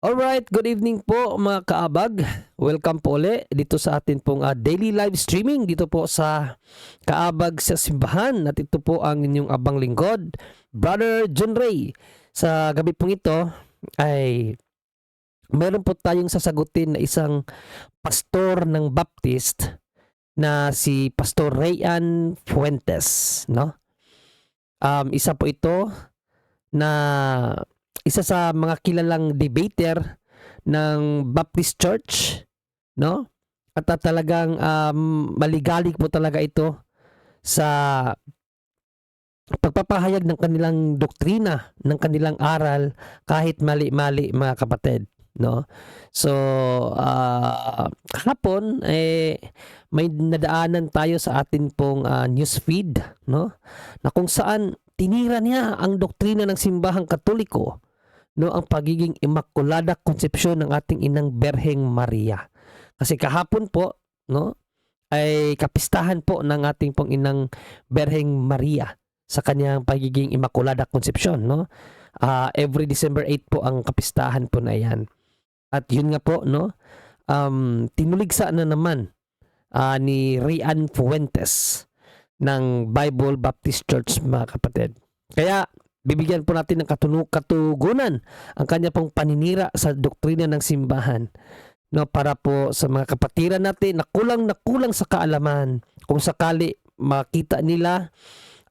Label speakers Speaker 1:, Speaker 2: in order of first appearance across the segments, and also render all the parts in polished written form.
Speaker 1: Alright, good evening po mga kaabag. Welcome po ulit dito sa atin pong daily live streaming dito po sa Kaabag sa Simbahan. At ito po ang inyong abang lingkod, Brother John Ray. Sa gabi pong ito ay meron po tayong sasagutin na isang pastor ng Baptist na si Pastor Rayan Fuentes, no? Isa po ito na isa sa mga kilalang debater ng Baptist Church, no? At talagang maligalig po talaga ito sa pagpapahayag ng kanilang doktrina, ng kanilang aral kahit mali-mali mga kapatid, no? So kahapon may nadaanan tayo sa atin pong news feed, no? Na kung saan tinira niya ang doktrina ng simbahang Katoliko, no, ang pagiging Immaculada Concepcion ng ating inang Berheng Maria. Kasi kahapon po, no, ay kapistahan po ng ating pong inang Berheng Maria sa kanyang pagiging Immaculada Concepcion, no? Every December 8 po ang kapistahan po na 'yan. At yun nga po, no, tinuligsa na naman ni Rian Fuentes ng Bible Baptist Church mga kapatid. Kaya bibigyan po natin ng katugunan ang kanya pong paninira sa doktrina ng simbahan, no, para po sa mga kapatiran natin na kulang sa kaalaman, kung sakali makita nila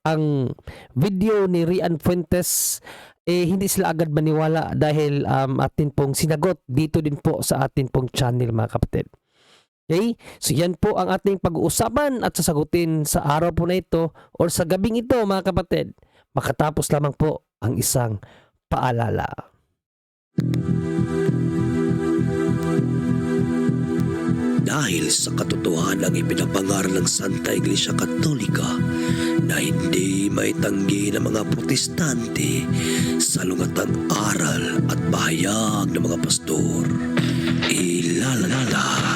Speaker 1: ang video ni Rian Fuentes, hindi sila agad maniwala dahil atin pong sinagot dito din po sa atin pong channel mga kapatid. Okay? So yan po ang ating pag-uusapan at sasagutin sa araw po na ito or sa gabing ito mga kapatid. Makatapos lamang po ang isang paalala.
Speaker 2: Dahil sa katotohanang ipinapangaral ng Santa Iglesia Katolika na hindi maitanggi ng mga protestante sa lungatang aral at bahayag ng mga pastor, ilalanta.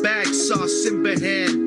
Speaker 3: Bag sauce Simbahan.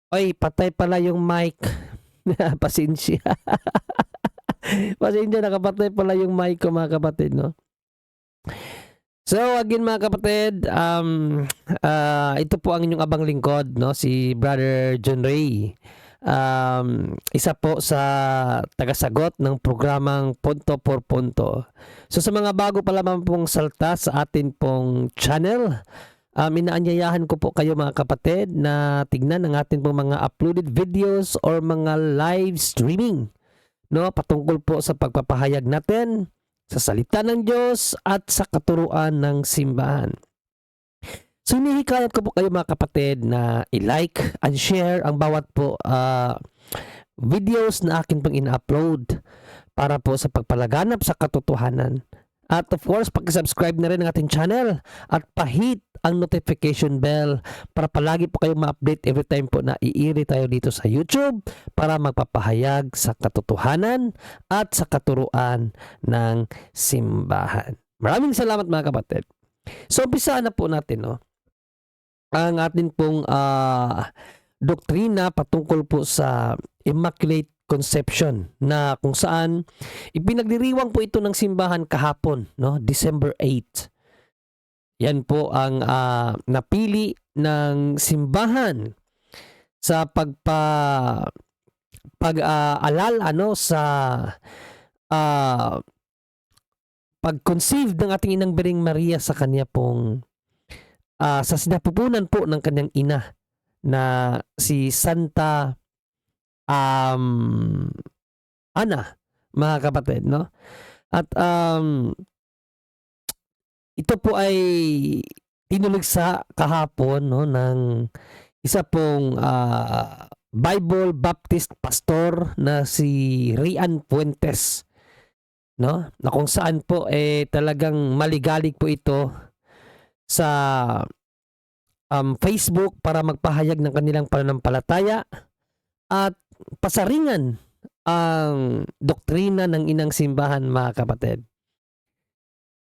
Speaker 1: Oy, patay pala yung mic. Pasensya. Pasensya, nakapatay pala yung mic ko mga kapatid, no? So again mga kapatid, ito po ang inyong abang lingkod, no, si Brother John Ray. Isa po sa tagasagot ng programang Punto por Punto. So sa mga bago pa lamang pong salta sa atin pong channel, inaanyayahan ko po kayo mga kapatid na tignan ang atin pong mga uploaded videos or mga live streaming, no, patungkol po sa pagpapahayag natin sa salita ng Diyos at sa katuruan ng simbahan. So hinihikayat ko po kayo mga kapatid na i-like and share ang bawat po videos na akin pong ina-upload para po sa pagpalaganap sa katotohanan. At of course, pag-subscribe na rin ng ating channel at pahit ang notification bell para palagi po kayong ma-update every time po na iiri tayo dito sa YouTube para magpapahayag sa katotohanan at sa katuruan ng simbahan. Maraming salamat mga kapatid. So, umpisa na po natin, no? Ang atin pong doktrina patungkol po sa Immaculate Conception na kung saan ipinagdiriwang po ito ng simbahan kahapon, no? December 8. Yan po ang napili ng simbahan sa pag-alala sa pag-conceive ng ating Inang Birheng Maria sa kanya pong sa sinapupunan po ng kanyang ina na si Santa Ana, mga kapatid, no? At ito po ay tinuligsa kahapon, no, ng isa pong Bible Baptist pastor na si Rian Fuentes, no? Na kung saan po talagang maligalig po ito sa Facebook para magpahayag ng kanilang pananampalataya at pasaringan ang doktrina ng inang simbahan, mga kapatid.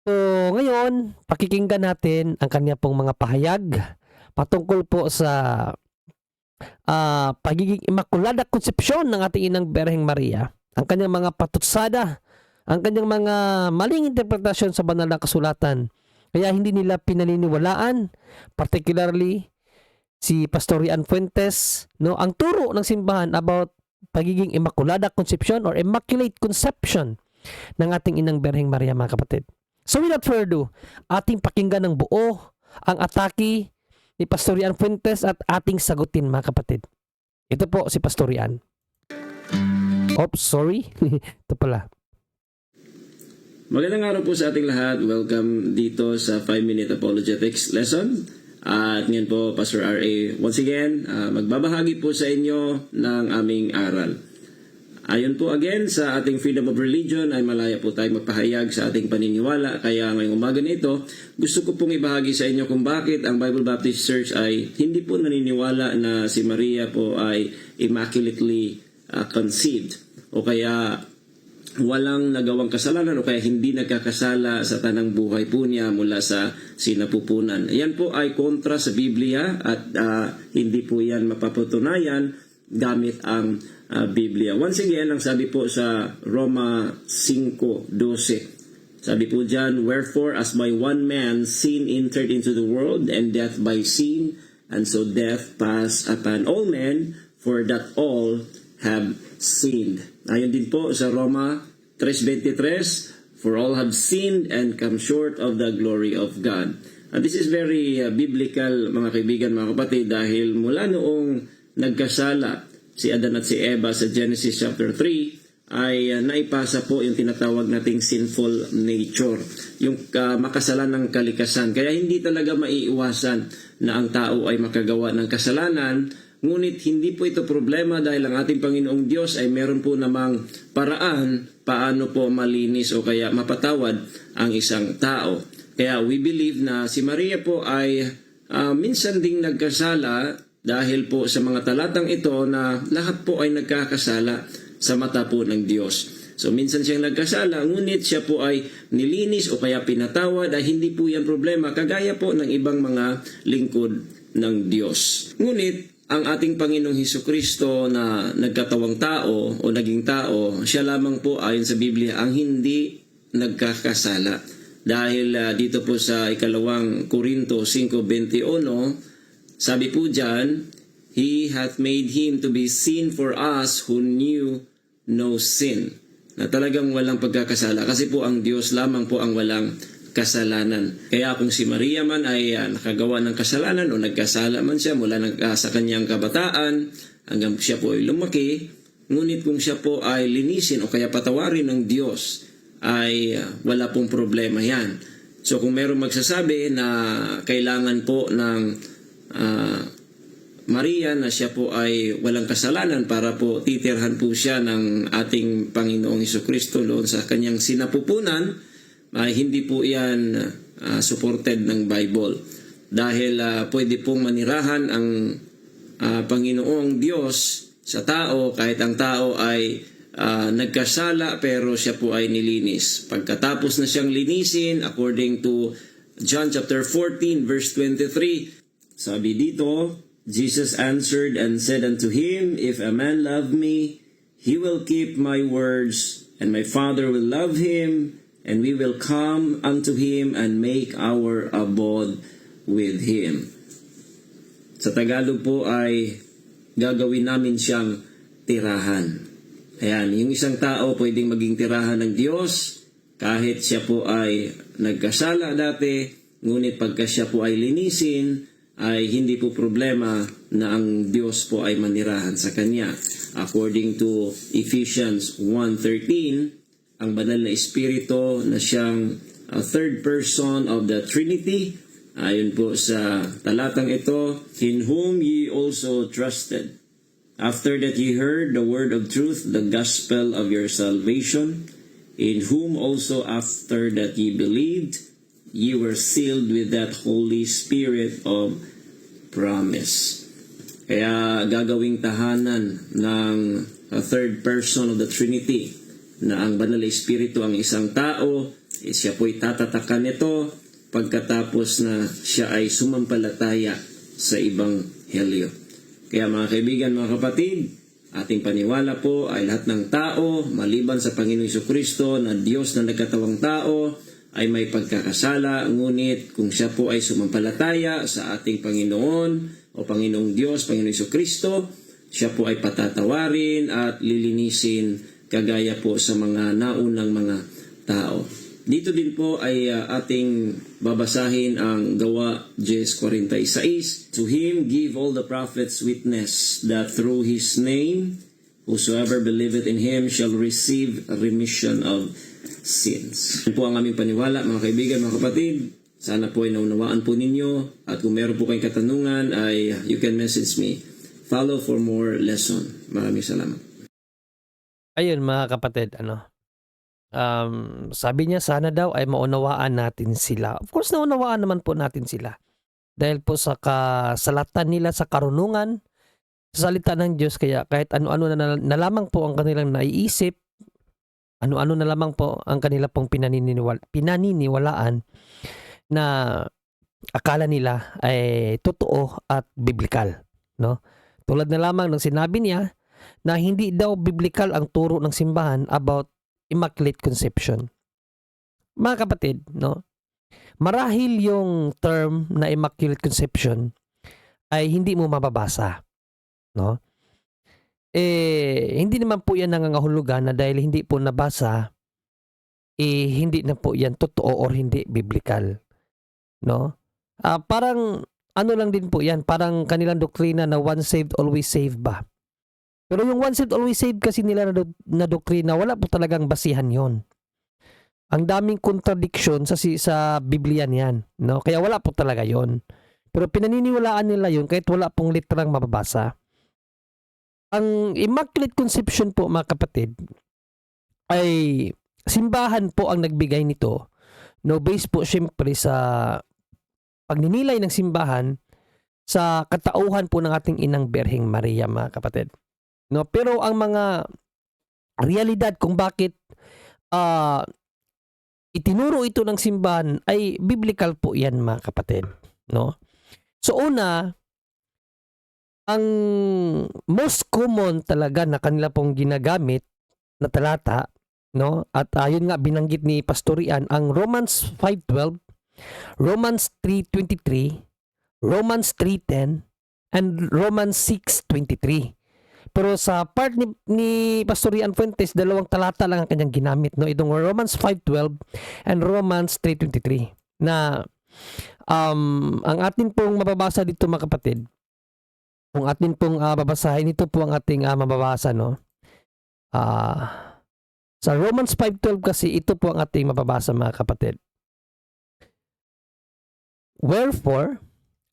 Speaker 1: So ngayon, pakikinggan natin ang kanya pong mga pahayag patungkol po sa pagiging Immaculada Conception ng ating Inang Birheng Maria, ang kanyang mga patutsada, ang kanyang mga maling interpretasyon sa banal na kasulatan. Kaya hindi nila pinaniniwalaan, particularly si Pastor Rian Fuentes, no, ang turo ng simbahan about pagiging Immaculada Conception or Immaculate Conception ng ating Inang Birheng Maria, mga kapatid. So without further ado, ating pakinggan ng buo ang atake ni Pastor Rian Fuentes at ating sagutin, mga kapatid. Ito po si Pastor Rian. Oops, sorry. Ito pala.
Speaker 4: Magandang araw po sa ating lahat. Welcome dito sa 5-Minute Apologetics Lesson. At ngayon po, Pastor R.A. once again, magbabahagi po sa inyo ng aming aral. Ayon po again sa ating freedom of religion ay malaya po tayong magpahayag sa ating paniniwala. Kaya ngayong umaga nito, gusto ko pong ibahagi sa inyo kung bakit ang Bible Baptist Church ay hindi po naniniwala na si Maria po ay immaculately conceived o kaya walang nagawang kasalanan o kaya hindi nagkakasala sa tanang buhay po niya mula sa sinapupunan. Yan po ay kontra sa Biblia at hindi po yan mapapatunayan gamit ang Biblia. Once again, ang sabi po sa Roma 5:12, sabi po dyan, "Wherefore, as by one man sin entered into the world, and death by sin, and so death passed upon all men, for that all have sinned." Ayon din po sa Roma 3:23, "For all have sinned and come short of the glory of God." And this is very biblical, mga kaibigan, mga kapatid, dahil mula noong nagkasala si Adan at si Eva sa Genesis chapter 3, ay naipasa po yung tinatawag nating sinful nature, yung makasalanang kalikasan. Kaya hindi talaga maiiwasan na ang tao ay makagawa ng kasalanan. Ngunit hindi po ito problema dahil ang ating Panginoong Diyos ay meron po namang paraan paano po malinis o kaya mapatawad ang isang tao. Kaya we believe na si Maria po ay minsan ding nagkasala dahil po sa mga talatang ito na lahat po ay nagkakasala sa mata po ng Diyos. So minsan siyang nagkasala, ngunit siya po ay nilinis o kaya pinatawad ay hindi po yan problema, kagaya po ng ibang mga lingkod ng Diyos. Ngunit ang ating Panginoong Hesukristo na nagkatawang tao o naging tao, siya lamang po ayon sa Biblia ang hindi nagkakasala. Dahil dito po sa 2 Korinto 5:21, sabi po dyan, "He hath made him to be sin for us who knew no sin." Na talagang walang pagkakasala kasi po ang Diyos lamang po ang walang kasalanan. Kaya kung si Maria man ay nakagawa ng kasalanan o nagkasala man siya mula sa kanyang kabataan hanggang siya po ay lumaki, ngunit kung siya po ay linisin o kaya patawarin ng Diyos ay wala pong problema yan. So kung meron magsasabi na kailangan po ng Maria na siya po ay walang kasalanan para po titirhan po siya ng ating Panginoong Hesukristo doon sa kanyang sinapupunan, ay hindi po yan supported ng Bible. Dahil pwede pong manirahan ang Panginoong Diyos sa tao kahit ang tao ay nagkasala pero siya po ay nilinis. Pagkatapos na siyang linisin, according to John chapter 14 verse 23, sabi dito, Jesus answered and said unto him, If a man love me, he will keep my words, and my Father will love him, and we will come unto him and make our abode with him. Sa Tagalog po ay gagawin namin siyang tirahan. Ayan, yung isang tao pwedeng maging tirahan ng Diyos kahit siya po ay nagkasala dati, ngunit pagka siya po ay linisin, ay hindi po problema na ang Diyos po ay manirahan sa Kanya. According to Ephesians 1:13, ang banal na Espiritu na siyang third person of the Trinity, ayon po sa talatang ito, in whom ye also trusted. After that ye heard the word of truth, the gospel of your salvation, in whom also after that ye believed, ye were sealed with that Holy Spirit of promise. Kaya gagawing tahanan ng third person of the Trinity na ang banal na Espiritu ang isang tao, siya po'y tatatakan nito pagkatapos na siya ay sumampalataya sa Ebanghelyo. Kaya mga kaibigan, mga kapatid, ating paniwala po ay lahat ng tao, maliban sa Panginoong Hesukristo na Diyos na nagkatawang tao, ay may pagkakasala, ngunit kung siya po ay sumampalataya sa ating Panginoon o Panginoong Diyos, Panginoong Hesukristo, siya po ay patatawarin at lilinisin kagaya po sa mga naunang mga tao. Dito din po ay ating babasahin ang Gawa 10:46. To him give all the prophets witness that through his name whosoever believeth in him shall receive a remission of sins. Yan po ang aming paniwala, mga kaibigan, mga kapatid. Sana po ay naunawaan po ninyo. At kung meron po kayong katanungan, ay you can message me. Follow for more lesson. Maraming salamat.
Speaker 1: Ayun mga kapatid, sabi niya sana daw ay maunawaan natin sila. Of course, naunawaan naman po natin sila. Dahil po sa kasalatan nila sa karunungan, sa salita ng Diyos, kaya kahit ano-ano na lamang po ang kanilang naiisip, ano-ano na lamang po ang kanila pong pinaniniwalaan na akala nila ay totoo at biblical, no? Tulad na lamang ng sinabi niya na hindi daw biblical ang turo ng simbahan about Immaculate Conception. Mga kapatid, no? Marahil yung term na Immaculate Conception ay hindi mo mababasa, no? Hindi naman po yan nangangahulugan na dahil hindi po nabasa, hindi na po yan totoo or hindi biblical, no? Parang ano lang din po yan, parang kanilang doktrina na once saved, always saved ba? Pero yung once saved, always saved kasi nila na doktrina, wala po talagang basihan yon. Ang daming contradiction sa Biblia niyan, no? Kaya wala po talaga yon. Pero pinaniniwalaan nila yon kahit wala pong literang mababasa. Ang Immaculate Conception po, mga kapatid, ay simbahan po ang nagbigay nito. No, based po syempre sa pagninilay ng simbahan sa katauhan po ng ating inang Birheng Maria, mga kapatid. No, pero ang mga realidad kung bakit itinuro ito ng simbahan ay biblical po yan, mga kapatid, no? So una, ang most common talaga na kanila pong ginagamit na talata, no? At ayun nga binanggit ni Pastor Ian, ang Romans 5:12, Romans 3:23, Romans 3:10, and Romans 6:23. Pero sa part ni Pastor Ian Fuentes, dalawang talata lang ang kanyang ginamit, no? Itong Romans 5:12 and Romans 3:23. Na ang atin pong mababasa dito, mga kapatid, kung atin pong babasahin, ito po ang ating mababasa, no? Sa Romans 5:12 kasi, ito po ang ating mababasa mga kapatid. Wherefore,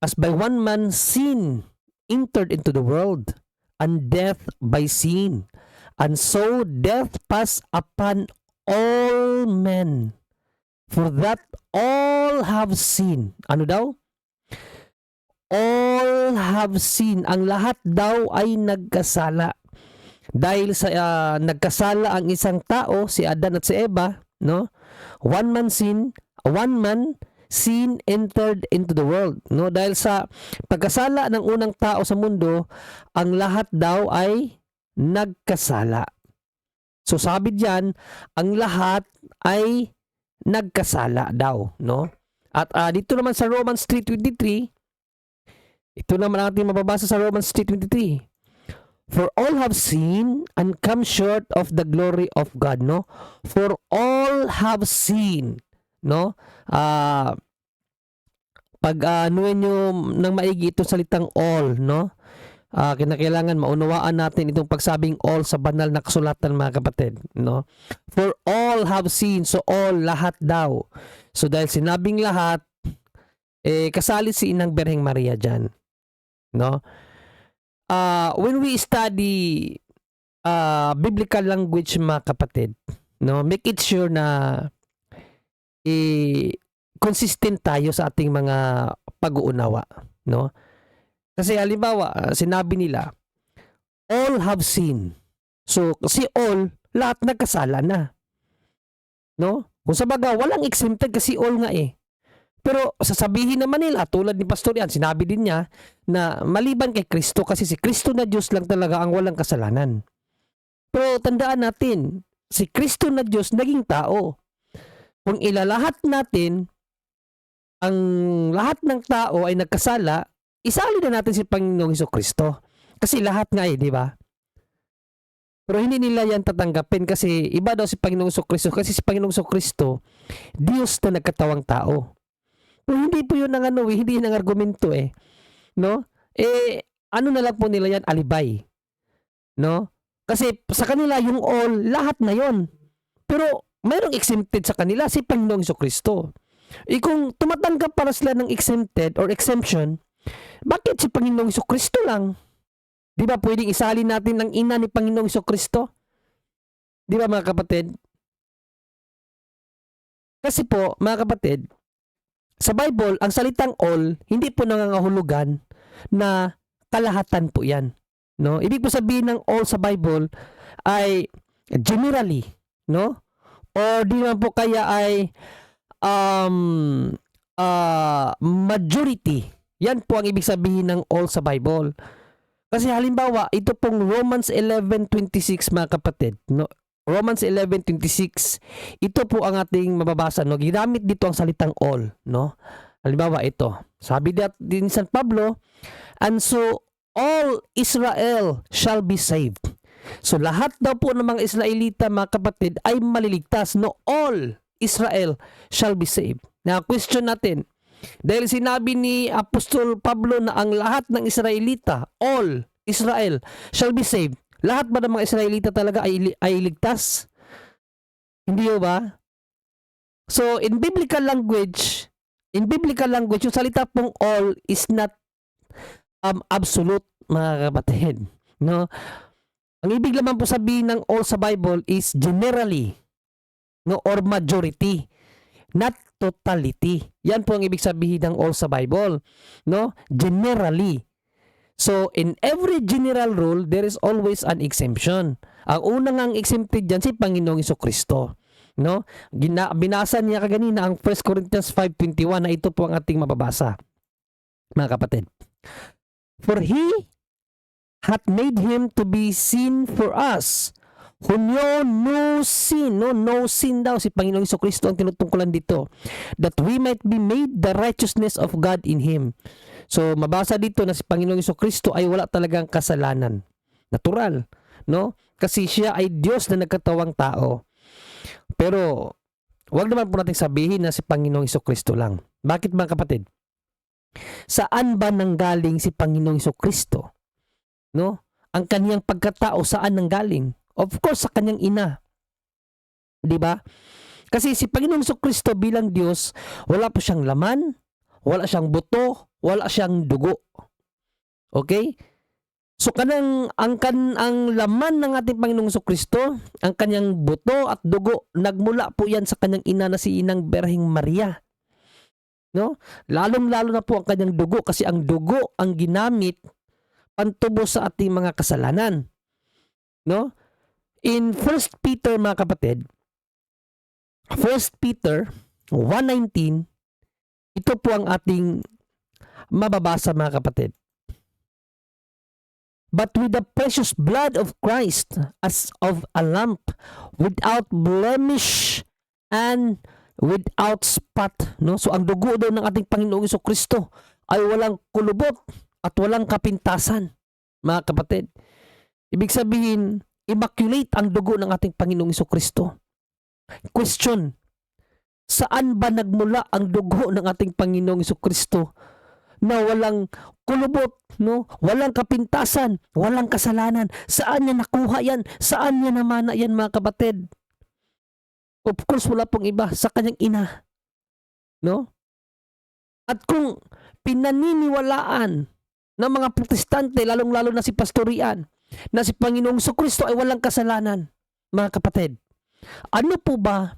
Speaker 1: as by one man sin entered into the world, and death by sin, and so death passed upon all men, for that all have sinned. Ano daw? All have sinned. Ang lahat daw ay nagkasala. Dahil sa nagkasala ang isang tao, si Adan at si Eva, no? One man sin entered into the world, no? Dahil sa pagkasala ng unang tao sa mundo, ang lahat daw ay nagkasala. So sabi diyan, ang lahat ay nagkasala daw, no? At dito naman sa Romans 3:23, ito naman ang ating mababasa sa Romans 3:23. For all have sinned and come short of the glory of God, no? For all have sinned, no? Pag anuin nyo ng maigi itong salitang all, no? Kinakailangan maunawaan natin itong pagsabing all sa banal na kasulatan, mga kapatid, no? For all have sinned, so all, lahat daw. So dahil sinabing lahat, kasali si Inang Berheng Maria dyan, no? When we study biblical language, mga kapatid, no, make it sure na consistent tayo sa ating mga pag-uunawa, no? Kasi halimbawa, sinabi nila, all have sinned. So, kasi all, lahat nagkasala na. No? Kung sabaga, walang exempted kasi all nga eh. Pero sasabihin naman nila, tulad ni Pastor Yan, sinabi din niya na maliban kay Kristo, kasi si Kristo na Diyos lang talaga ang walang kasalanan. Pero tandaan natin, si Kristo na Diyos naging tao. Kung ilalahat natin, ang lahat ng tao ay nagkasala, isali na natin si Panginoong Hesukristo. Kasi lahat nga di ba? Pero hindi nila yan tatanggapin kasi iba daw si Panginoong Hesukristo, kasi si Panginoong Hesukristo, Diyos na nagkatawang tao. Pero hindi po yun ang hindi yun ang argumento no? Ano na lang po nila yan, alibay. No? Kasi sa kanila yung all, lahat na yon. Pero mayroong exempted sa kanila, si Panginoong Hesukristo. Kung tumatanggap para sila ng exempted or exemption, bakit si Panginoong Hesukristo lang? Di ba pwedeng isali natin ang ina ni Panginoong Hesukristo? Di ba mga kapatid? Kasi po, mga kapatid, sa Bible, ang salitang all, hindi po nangangahulugan na kalahatan po yan. No? Ibig po sabihin ng all sa Bible ay generally, no? Or di man po kaya ay majority. Yan po ang ibig sabihin ng all sa Bible. Kasi halimbawa, ito pong Romans 11:26, mga kapatid, no? Romans 11:26, ito po ang ating mababasa, no? Ginamit dito ang salitang all, no? Halimbawa ito, sabi din San Pablo, and so all Israel shall be saved. So lahat daw po ng mga Israelita, mga kapatid, ay maliligtas, no? All Israel shall be saved. Now, question natin, dahil sinabi ni Apostol Pablo na ang lahat ng Israelita, all Israel shall be saved, lahat ba ng mga Israelita talaga ay ligtas? Hindi ba? So, in biblical language, yung salita pong all is not absolute, mga kapatid. No? Ang ibig naman po sabihin ng all sa Bible is generally, no, or majority, not totality. Yan po ang ibig sabihin ng all sa Bible, no? Generally. So, in every general rule, there is always an exemption. Ang unang ang exempted dyan, si Panginoong Hesukristo. No? Binasa niya kaganina ang 1 Corinthians 5:21 na ito po ang ating mababasa. Mga kapatid. For He hath made Him to be sin for us, who know no sin. No sin daw si Panginoong Hesukristo ang tinutungkulan dito. That we might be made the righteousness of God in Him. So, mabasa dito na si Panginoong Hesukristo ay wala talagang kasalanan. Natural, no? Kasi siya ay Diyos na nagkatawang tao. Pero, wag naman po natin sabihin na si Panginoong Hesukristo lang. Bakit, mga kapatid? Saan ba nanggaling si Panginoong Hesukristo? No? Ang kaniyang pagkatao saan nanggaling? Of course, sa kanyang ina. Di ba? Kasi si Panginoong Kristo bilang Diyos, wala po siyang laman, wala siyang buto, wala siyang dugo. Okay? So ang laman ng ating Panginoong Kristo, ang kanyang buto at dugo, nagmula po yan sa kanyang ina na si Inang Berhing Maria. No? Lalong-lalo na po ang kanyang dugo kasi ang dugo ang ginamit pantubos sa ating mga kasalanan. No? In 1 Peter mga kapatid, 1 Peter 1:19, ito po ang ating mababasa mga kapatid. But with the precious blood of Christ as of a lamb, without blemish and without spot. No? So ang dugo daw ng ating Panginoong Kristo ay walang kulubot at walang kapintasan, mga kapatid. Ibig sabihin, immaculate ang dugo ng ating Panginoong Kristo. Question, saan ba nagmula ang dugo ng ating Panginoong Kristo na walang kulubot, no? Walang kapintasan, walang kasalanan? Saan niya nakuha yan? Saan niya namana yan, mga kapatid? Of course, wala pong iba sa kanyang ina. No? At kung pinaniniwalaan ng mga protestante, lalong-lalo na si Pastorian, na si Panginoong Kristo ay walang kasalanan, mga kapatid, ano po ba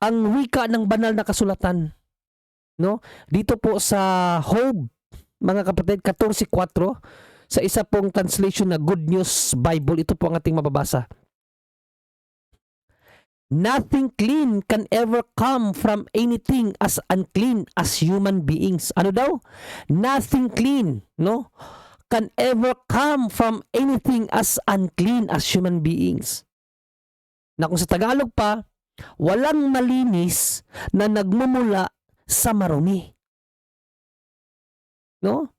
Speaker 1: ang wika ng banal na kasulatan? No? Dito po sa Job, mga kapatid, 14:4, sa isa pong translation na Good News Bible, ito po ang ating mababasa. Nothing clean can ever come from anything as unclean as human beings. Ano daw? Nothing clean, no, can ever come from anything as unclean as human beings. Na kung sa Tagalog pa, walang malinis na nagmumula sa marumi. No?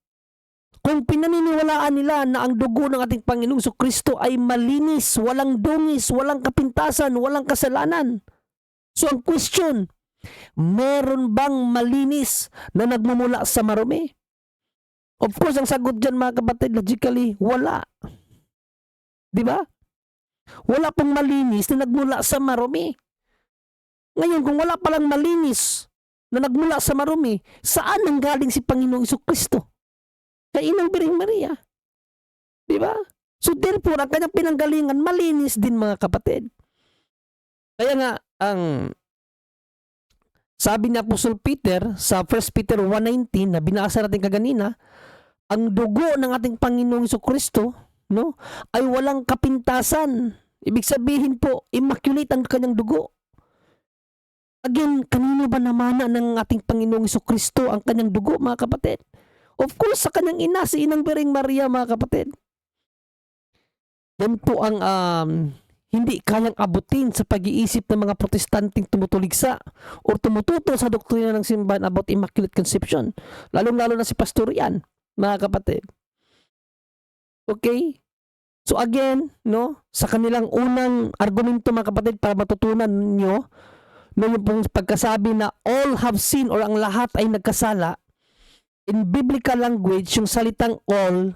Speaker 1: Kung pinaniniwalaan nila na ang dugo ng ating Panginoong Kristo ay malinis, walang dungis, walang kapintasan, walang kasalanan. So ang question, meron bang malinis na nagmumula sa marumi? Of course, ang sagot dyan mga kapatid, logically, wala. Di ba? Wala pong malinis na nagmula sa marumi. Ngayon, kung wala palang malinis na nagmula sa marumi, saan nanggaling si Panginoong Kristo? Kay Inang Birheng Maria. Di ba? So therefore, ang kanyang pinanggalingan, malinis din mga kapatid. Kaya nga, ang sabi ni Apostol Peter sa 1 Peter 1:19 na binasa natin kaganina, ang dugo ng ating Panginoong Kristo, no, ay walang kapintasan. Ibig sabihin po, immaculate ang kanyang dugo. Again, kanino ba namana ng ating Panginoong Kristo ang kanyang dugo, mga kapatid? Of course, sa kanyang ina, si Inang Birheng Maria, mga kapatid. Yan po ang hindi kayang abutin sa pag-iisip ng mga protestanteng tumutuligsa o tumututo sa doktrina ng simbahan about Immaculate Conception. Lalong-lalo na si Pastorian, mga kapatid. Okay? So again, no, sa kanilang unang argumento, mga kapatid, para matutunan nyo, no, yung pong pagkasabi na all have sinned or ang lahat ay nagkasala, in biblical language, yung salitang all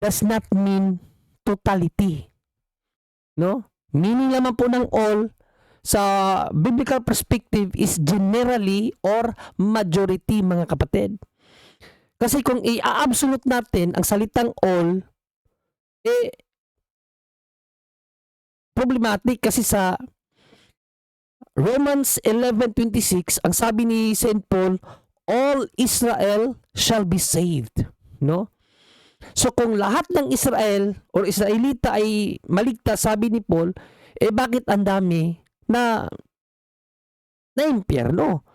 Speaker 1: does not mean totality. No? Meaning naman po ng all sa biblical perspective is generally or majority, mga kapatid. Kasi kung i-absolute natin ang salitang all, problematic kasi sa Romans 11:26, ang sabi ni St. Paul, all Israel shall be saved. No? So kung lahat ng Israel or Israelita ay maligtas, sabi ni Paul, bakit ang dami na impyerno?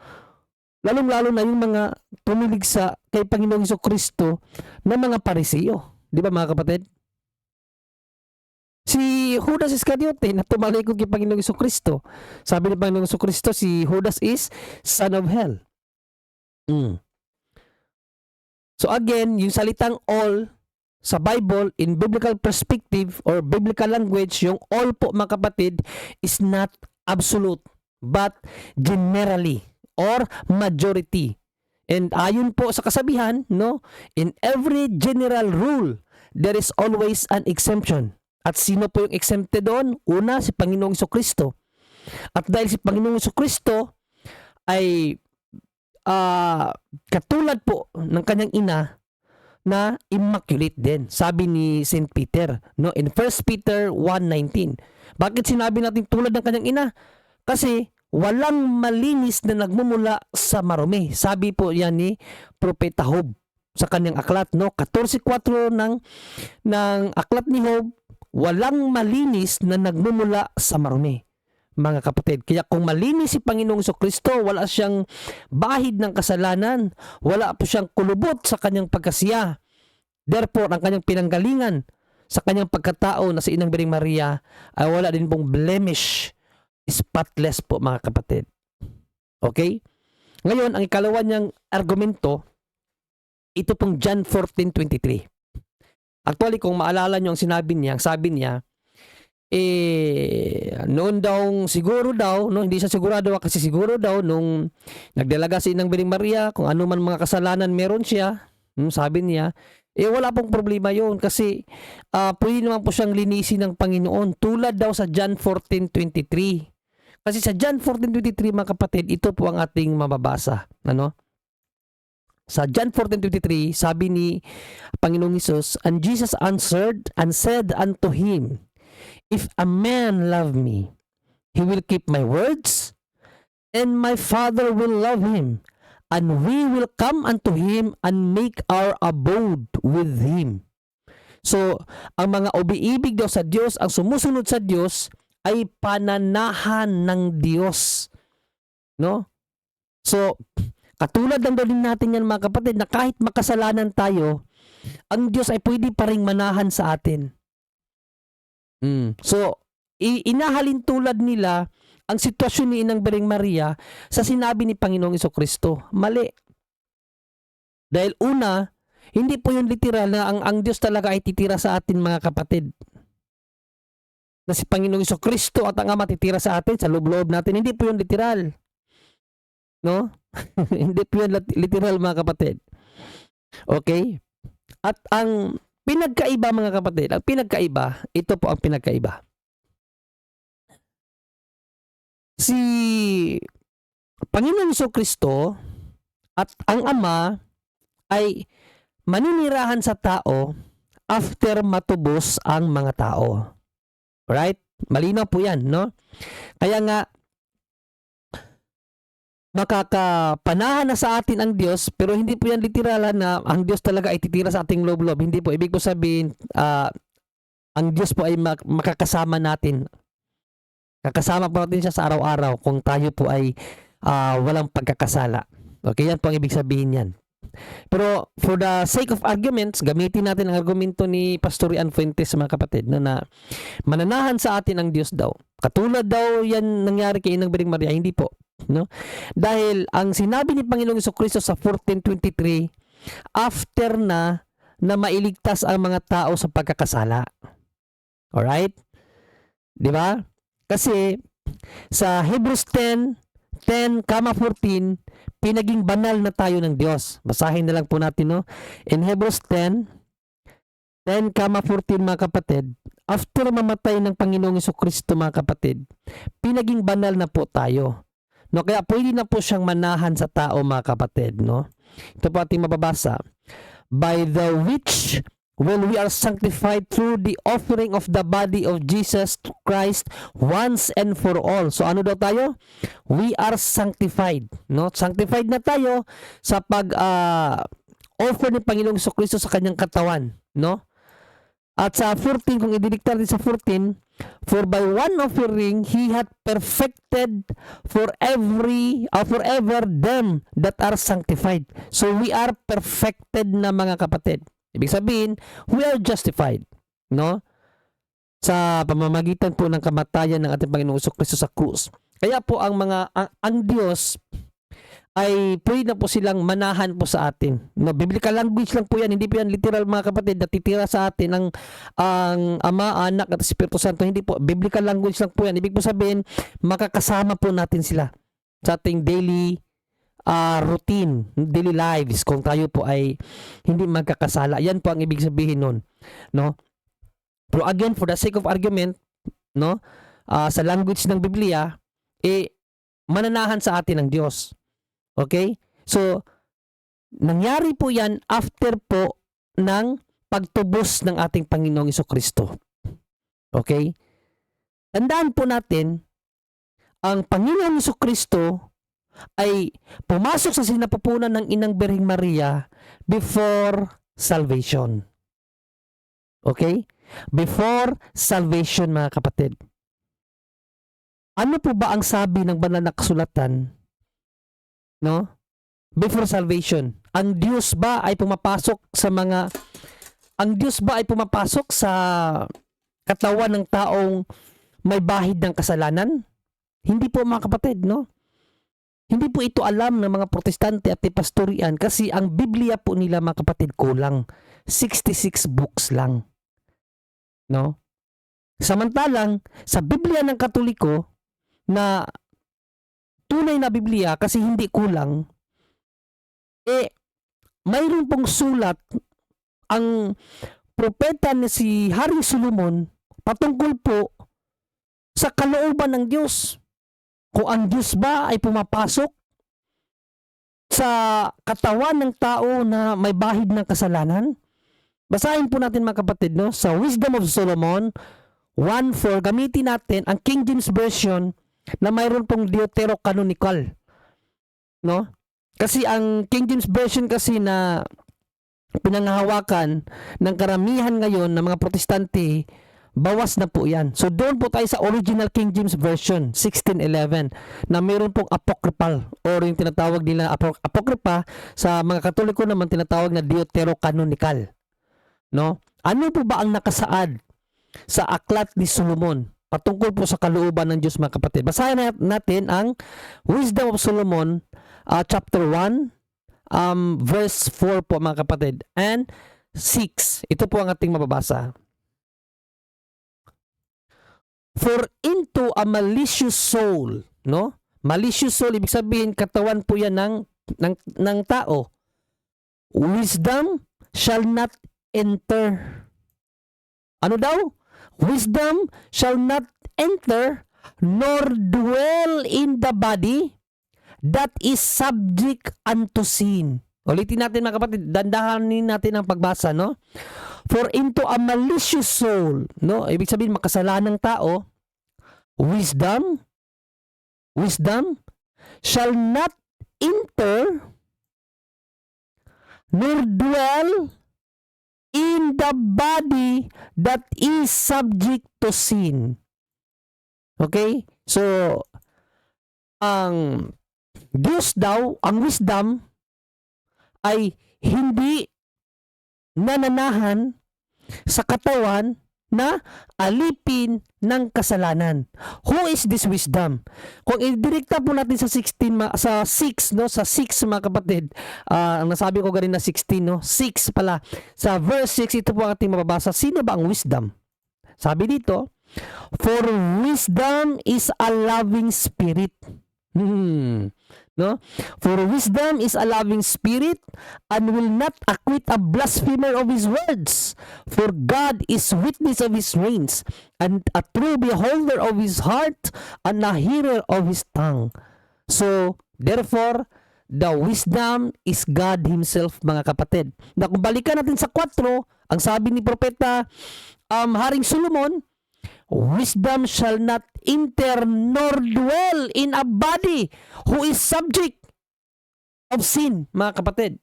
Speaker 1: Lalong-lalo na yung mga tumilig sa kay Panginoong Kristo na mga Pariseo. Di ba, mga kapatid? Si Judas Iscariote na tumalikod kay Panginoong Kristo. Sabi ni Panginoong Kristo, si Judas is son of hell. So again, yung salitang all sa Bible in biblical perspective or biblical language, yung all po, mga kapatid, is not absolute but generally or majority. And ayon po sa kasabihan, no, in every general rule there is always an exemption. At sino po yung exempted doon? Una, si Panginoong Kristo. At dahil si Panginoong Jesucristo ay katulad po ng kanyang ina na immaculate din. Sabi ni St. Peter, no, in 1 Peter 1:19. Bakit sinabi natin tulad ng kanyang ina? Kasi walang malinis na nagmumula sa marumi. Sabi po yan ni Propeta Job sa kanyang aklat, no, 14:4 ng aklat ni Job, walang malinis na nagmumula sa marumi. Mga kapatid, kaya kung malinis si Panginoong Jesucristo, wala siyang bahid ng kasalanan, wala po siyang kulubot sa kanyang pagkasiya. Therefore, ang kanyang pinanggalingan sa kanyang pagkatao na si Inang Biring Maria ay wala din pong blemish, spotless po mga kapatid. Okay? Ngayon, ang ikalawa niyang argumento, ito pong John 14:23. Actually, kung maalala niyo ang sinabi niya, ang sabi niya, noon daw, siguro daw, no, hindi siya sigurado kasi siguro daw, nung nagdalaga si Inang Biring Maria, kung ano man mga kasalanan meron siya, sabi niya, wala pong problema yun kasi pwede naman po siyang linisin ng Panginoon tulad daw sa John 14:23. Kasi sa John 14:23 mga kapatid, ito po ang ating mababasa. Ano? Sa John 14:23, sabi ni Panginoong Hesus, "And Jesus answered and said unto him, If a man love me, he will keep my words, and my Father will love him, and we will come unto him and make our abode with him." So, ang mga umiibig daw sa Diyos, ang sumusunod sa Diyos, ay pananahan ng Diyos. No? So, katulad lang daw din natin yan mga kapatid, na kahit makasalanan tayo, ang Diyos ay pwede pa ring manahan sa atin. So, inahalin tulad nila ang sitwasyon ni Inang Biring Maria sa sinabi ni Panginoong Jesucristo. Mali. Dahil una, hindi po yung literal na ang Diyos talaga ay titira sa atin mga kapatid. Na si Panginoong Jesucristo at ang Ama titira sa atin, sa loob-loob natin. Hindi po yung literal. No? Hindi po yung literal mga kapatid. Okay? At ang pinagkaiba mga kapatid, ang pinagkaiba, ito po ang pinagkaiba. Si Panginoong Jesucristo at ang Ama ay maninirahan sa tao after matubos ang mga tao. Right? Malinaw po yan, no? Kaya nga, makakapanahan na sa atin ang Diyos, pero hindi po yan literal na ang Diyos talaga ay titira sa ating loob-loob. Hindi po. Ibig po sabihin, ang Diyos po ay makakasama natin. Kakasama po natin siya sa araw-araw kung tayo po ay walang pagkakasala. Okay, yan po ang ibig sabihin yan. Pero for the sake of arguments, gamitin natin ang argumento ni Pastor Ian Fuentes mga kapatid na mananahan sa atin ang Diyos daw. Katulad daw yan nangyari kay Inang Biring Maria, hindi po. No? Dahil ang sinabi ni Panginoong Jesucristo sa 14:23, after na mailigtas ang mga tao sa pagkakasala. Alright? Di ba? Kasi sa Hebrews 10:14, pinaging banal na tayo ng Diyos. Basahin na lang po natin, no? In Hebrews 10:14 mga kapatid, after mamatay ng Panginoong Jesucristo mga kapatid, pinaging banal na po tayo. No, kaya pwede na po siyang manahan sa tao mga kapatid, no? Ito po ating mababasa. By the which when we are sanctified through the offering of the body of Jesus Christ once and for all. So ano daw tayo? We are sanctified, no? Sanctified na tayo sa pag-offer ni Panginoong Jesucristo sa kanyang katawan, no? At sa 14, kung ididiktar din sa 14, for by one offering he hath perfected forever them that are sanctified. So we are perfected na mga kapatid. Ibig sabihin, we are justified, no? Sa pamamagitan po ng kamatayan ng ating Panginoong Jesucristo sa krus. Kaya po ang Diyos ay pwede na po silang manahan po sa atin. No, biblical language lang po yan, hindi po yan literal mga kapatid na titira sa atin ang Ama, Anak at Espiritu Santo. Hindi po, biblical language lang po yan. Ibig po sabihin, makakasama po natin sila sa ating daily routine, daily lives kung tayo po ay hindi magkakasala. Yan po ang ibig sabihin nun, no? Pero again, for the sake of argument, no, sa language ng Biblia, mananahan sa atin ng Diyos. Okay? So, nangyari po yan after po ng pagtubos ng ating Panginoong Jesucristo. Okay? Tandaan po natin, ang Panginoong Jesucristo ay pumasok sa sinapupunan ng Inang Birheng Maria before salvation. Okay? Before salvation, mga kapatid. Ano po ba ang sabi ng banal na kasulatan? No? Before salvation. Ang Diyos ba ay pumapasok sa katawan ng taong may bahid ng kasalanan? Hindi po, mga kapatid, no? Hindi po ito alam ng mga protestante at pastorian kasi ang Biblia po nila, mga kapatid, kulang. 66 books lang. No? Samantalang, sa Biblia ng Katoliko, na tunay na Biblia kasi hindi kulang, mayroon pong sulat ang propeta ni si Haring Solomon patungkol po sa kalooban ng Diyos. Kung ang Diyos ba ay pumapasok sa katawan ng tao na may bahid ng kasalanan. Basahin po natin, mga kapatid, no? Sa Wisdom of Solomon 1:4, gamitin natin ang King James Version na mayroon pong deuterocanonical, no? Kasi ang King James Version kasi na pinanghahawakan ng karamihan ngayon ng mga protestante, bawas na po yan. So doon po tayo sa original King James Version 1611 na mayroon pong apocryphal or yung tinatawag nila apocrypha, sa mga Katoliko naman tinatawag na deuterocanonical, no? Ano po ba ang nakasaad sa aklat ni Solomon patungkol po sa kalooban ng Diyos, mga kapatid? Basahin natin ang Wisdom of Solomon chapter 1 verse 4 po, mga kapatid, and 6. Ito po ang ating mababasa. For into a malicious soul, no? Malicious soul, ibig sabihin katawan po yan ng tao. Wisdom shall not enter. Ano daw? Wisdom shall not enter nor dwell in the body that is subject unto sin. Ulitin natin, mga kapatid, dandahanin natin ang pagbasa, no? For into a malicious soul, no? Ibig sabihin makasalanang tao, wisdom shall not enter nor dwell in the body that is subject to sin. Okay? So, ang Diyos daw, ang wisdom ay hindi nananahan sa katawan na alipin ng kasalanan. Who is this wisdom? Kung idirekta po natin sa 6, no, sa 6, mga kapatid, ang nasabi ko ganun na 16, no, 6 pala. Sa verse 6, ito po ang ating mababasa. Sino ba ang wisdom? Sabi dito, for wisdom is a loving spirit. No? For wisdom is a loving spirit and will not acquit a blasphemer of his words. For God is witness of his reins and a true beholder of his heart and a hearer of his tongue. So, therefore, the wisdom is God himself, mga kapatid. Na kung balikan natin sa 4, ang sabi ni Propeta Haring Solomon, wisdom shall not enter nor dwell in a body who is subject of sin, mga kapatid.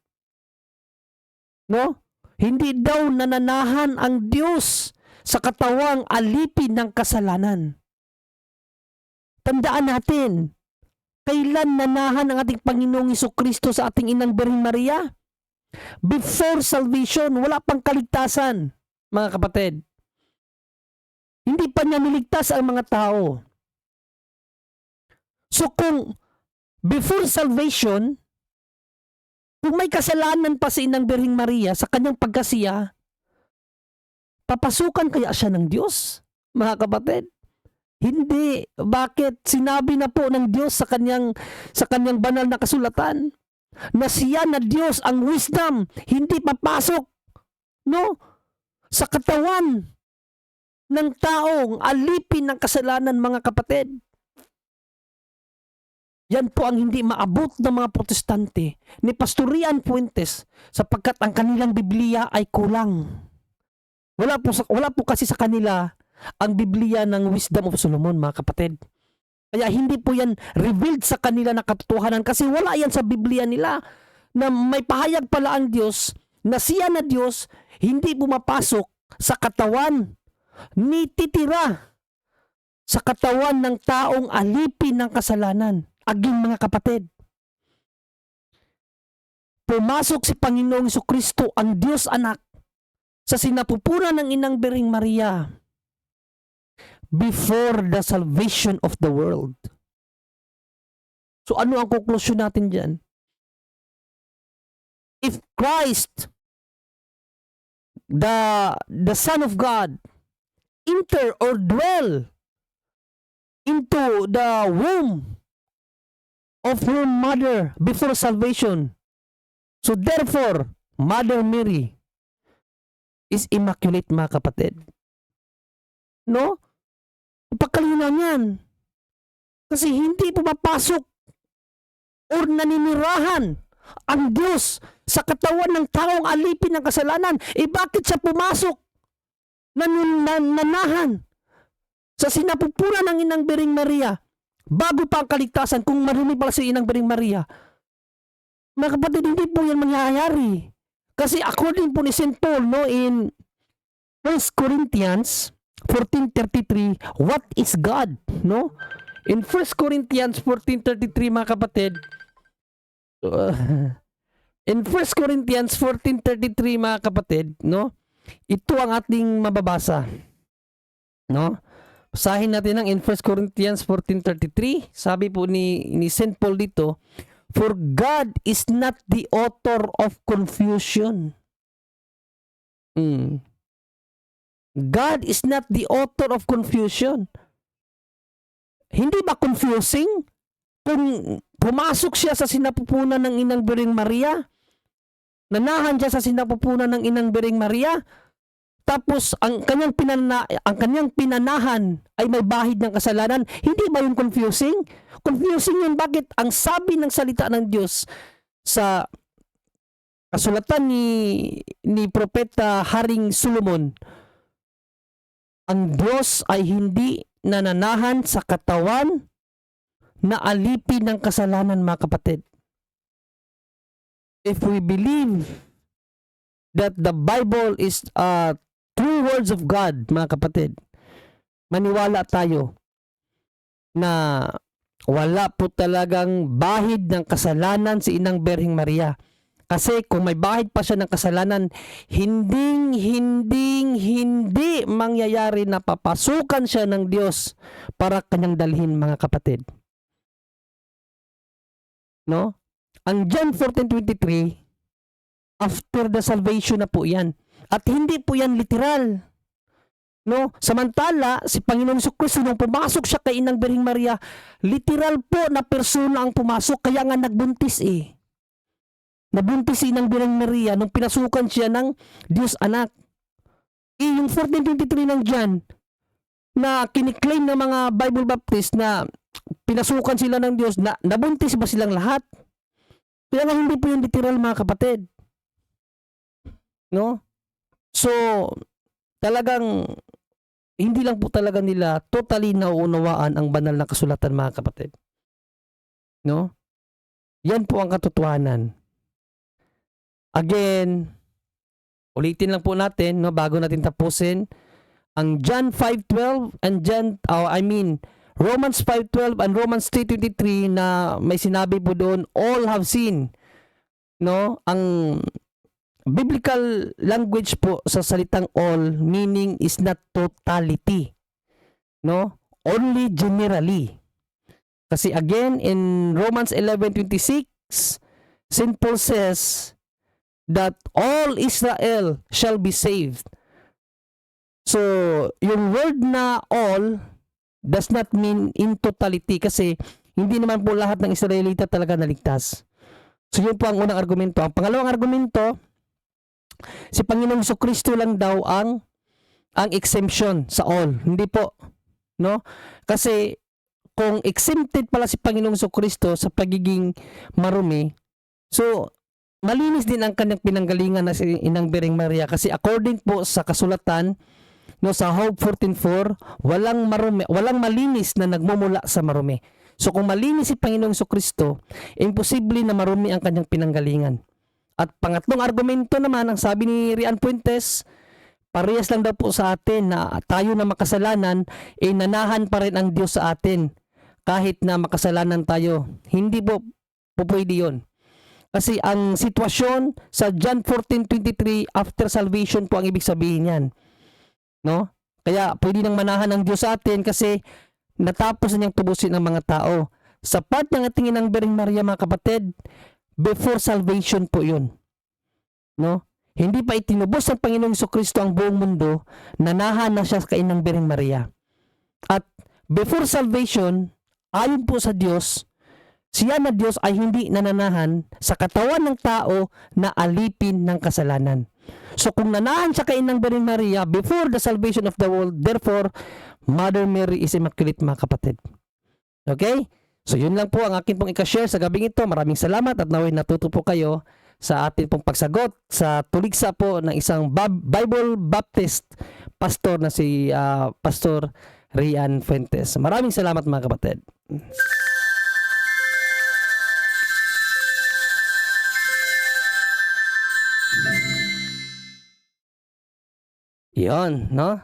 Speaker 1: No? Hindi daw nananahan ang Diyos sa katawang alipin ng kasalanan. Tandaan natin, kailan nanahan ang ating Panginoong Jesucristo sa ating Inang Birheng Maria? Before salvation, wala pang kaligtasan, mga kapatid. Hindi pa niya niligtas ang mga tao. So kung before salvation, kung may kasalanan pa si Inang Birheng Maria sa kanyang pagkasiya, papasukan kaya siya ng Diyos, mga kapatid? Hindi. Bakit? Sinabi na po ng Diyos sa kanyang banal na kasulatan na siya na Diyos ang wisdom, hindi papasok, no, sa katawan ng taong alipin ng kasalanan, mga kapatid. Yan po ang hindi maabot ng mga protestante ni Pastor Rian Fuentes sapagkat ang kanilang Biblia ay kulang. Wala po kasi sa kanila ang Biblia ng Wisdom of Solomon, mga kapatid. Kaya hindi po yan revealed sa kanila na katotohanan kasi wala yan sa Biblia nila na may pahayag pala ang Diyos na siya na Diyos hindi pumapasok sa katawan ni titira sa katawan ng taong alipin ng kasalanan. Aging mga kapatid, pumasok si Panginoong Jesucristo ang Diyos Anak sa sinapupunan ng Inang Biring Maria before the salvation of the world. So ano ang konklusyon natin dyan? If Christ, the Son of God, enter or dwell into the womb of her mother before salvation, so therefore, Mother Mary is immaculate, mga kapatid. No? Pagkalinaw yan. Kasi hindi pumapasok or naninirahan ang Diyos sa katawan ng taong alipin ng kasalanan. Bakit siya pumasok? Nanahan sa sinapupunan ng Inang Biring Maria bago pa ang kaligtasan kung marumi pala si Inang Biring Maria. Mga kapatid, hindi po yan mangyayari. Kasi according po ni St. Paul, no, in 1 Corinthians 14:33, what is God? No? In 1 Corinthians 14:33, mga kapatid, in 1 Corinthians 14:33, mga kapatid, no? Ito ang ating mababasa. No? Basahin natin ang in 1 Corinthians 14:33. Sabi po ni St. Paul dito, for God is not the author of confusion. God is not the author of confusion. Hindi ba confusing kung pumasok siya sa sinapupunan ng Inang Biring Maria? Nanahan siya sa sinapupunan ng Inang Biring Maria? Tapos ang kanyang pinanahan ay may bahid ng kasalanan. Hindi ba yung confusing? Confusing yun. Bakit? Ang sabi ng salita ng Diyos sa kasulatan ni Propeta Haring Solomon, ang Diyos ay hindi nananahan sa katawan na alipin ng kasalanan, mga kapatid. If we believe that the Bible is true words of God, mga kapatid, maniwala tayo na wala po talagang bahid ng kasalanan si Inang Birheng Maria. Kasi kung may bahid pa siya ng kasalanan, hindi mangyayari na papasukan siya ng Diyos para kanyang dalhin, mga kapatid. No? Ang John 14:23, after the salvation na po yan. At hindi po yan literal. No? Samantala, si Panginoong Jesucristo nung pumasok siya kay Inang Birheng Maria, literal po na persona ang pumasok, kaya nga nagbuntis eh. Nabuntis si Inang Birheng Maria nung pinasukan siya ng Diyos Anak. Yung 14:23 ng John na kiniklaim ng mga Bible Baptist na pinasukan sila ng Diyos, na nabuntis ba silang lahat? Kaya nga hindi po yung literal, mga kapatid. No? So, talagang hindi lang po talaga nila totally nauunawaan ang banal na kasulatan, mga kapatid. No? Yan po ang katotohanan. Again, ulitin lang po natin, no, bago natin tapusin, ang John 5:12 and Romans 5:12 and Romans 3:23 na may sinabi po doon, all have sinned. No? Ang biblical language po sa salitang all, meaning is not totality. No? Only generally. Kasi again, in Romans 11:26, St. Paul says that all Israel shall be saved. So, yung word na all does not mean in totality kasi hindi naman po lahat ng Israelita talaga naligtas. So, yun po ang unang argumento. Ang pangalawang argumento, si Panginoong Jesucristo lang daw ang exemption sa all. Hindi po. No? Kasi kung exempted pala si Panginoong Jesucristo sa pagiging marumi, so malinis din ang kanyang pinanggalingan na si Inang Birheng Maria, kasi according po sa kasulatan no, sa Job 14:4, walang marumi, walang malinis na nagmumula sa marumi. So kung malinis si Panginoong Jesucristo, imposible na marumi ang kanyang pinanggalingan. At pangatlong argumento naman, ang sabi ni Rian Fuentes, parehas lang daw po sa atin na tayo na makasalanan, nanahan pa rin ang Diyos sa atin kahit na makasalanan tayo. Hindi po pwede yun. Kasi ang sitwasyon sa John 14:23, after salvation po ang ibig sabihin yan. No? Kaya pwede nang manahan ng Diyos sa atin kasi natapos na niyang tubusin ang mga tao. Sa part ng ating Inang Birheng Maria, mga kapatid, before salvation po yun. No? Hindi pa itinubos ng Panginoong Jesucristo ang buong mundo, nanahan na siya kay Inang Birheng Maria. At before salvation, ayon po sa Diyos, siya na Diyos ay hindi nananahan sa katawan ng tao na alipin ng kasalanan. So kung nanahan siya kay Inang Birheng Maria before the salvation of the world, therefore, Mother Mary is immaculate, mga kapatid. Okay? So yun lang po ang akin pong i-share sa gabing ito. Maraming salamat at naway natuto po kayo sa atin pong pagsagot sa tuligsa po ng isang Bible Baptist pastor na si Pastor Rian Fuentes. Maraming salamat, mga kapatid. Yon, no?